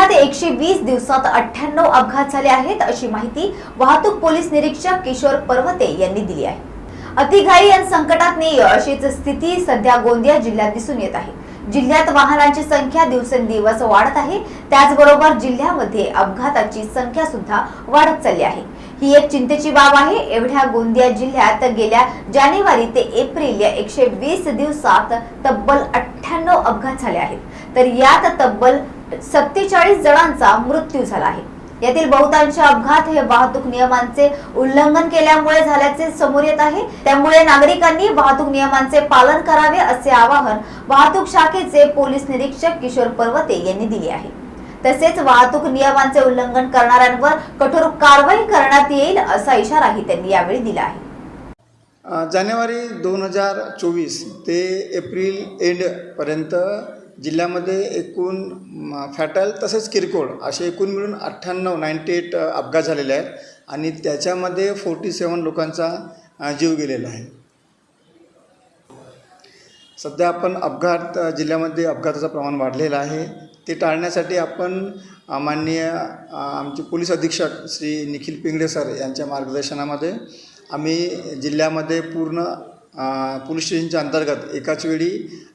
जिल्ह्यात 120 दिवसात 98 अपघात झाले आहेत अशी माहिती वाहतूक पोलीस निरीक्षक किशोर पर्वते यांनी दिली आहे। अतिघाई आणि संकटात नेय अशीच स्थिती सध्या गोंदिया जिल्ह्यात दिसून येत आहे। जिल्ह्यात वाहनांची संख्या दिवसेंदिवस वाढत आहे, त्याचबरोबर जिल्ह्यामध्ये अपघाताची संख्या सुद्धा वाढत चालली आहे। ही एक चिंतेची बाब आहे। एवढ्या गोंदिया जिल्ह्यात गेल्या जानेवारी ते एप्रिल या 120 दिवसात तब्बल 98 अपघात झाले आहेत, तर यात तब्बल 47 जणांचा मृत्यू झाला आहे। यातील बहुतांश अपघात हे वाहतूक नियमांचे उल्लंघन केल्यामुळे झाल्याचे समोर येत आहे। त्यामुळे नागरिकांनी वाहतूक नियमांचे पालन करावे असे आवाहन वाहतूक शाखेचे पोलीस निरीक्षक किशोर पर्वते यांनी दिले आहे। तसेच वाहतूक नियमांचे उल्लंघन करणाऱ्यांवर कठोर कारवाई करण्यात येईल असा इशाराही त्यांनी यावेळी दिला आहे। जानेवारी 2024 ते एप्रिल एंड पर्यंत जिल्ह्यामध्ये एकूण फॅटल तसेच किरकोळ असे एकूण मिळून 98 अपघात झालेले आहेत आणि त्याच्यामध्ये 47 लोकांचा जीव गेलेला आहे। सध्या आपण अपघात जिल्ह्यामध्ये अपघाताचं प्रमाण वाढलेलं आहे, ते टाळण्यासाठी आपण माननीय आमचे पोलीस अधीक्षक श्री निखिल पिंगळे सर यांच्या मार्गदर्शनामध्ये आम्ही जिल्ह्यामध्ये पूर्ण पोलीस स्टेशनच्या अंतर्गत एकाच वेळी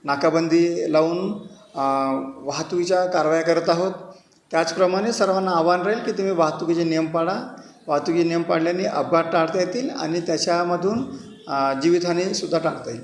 नाकाबंदी लावून वाहतुकीच्या कारवाया करत आहोत। त्याचप्रमाणे सर्वांना आव्हान राहील की तुम्ही वाहतुकीचे नियम पाळा। वाहतुकीचे नियम पाळल्याने अपघात टाळता येतील आणि त्याच्यामधून जीवितहानीसुद्धा टाळता येईल।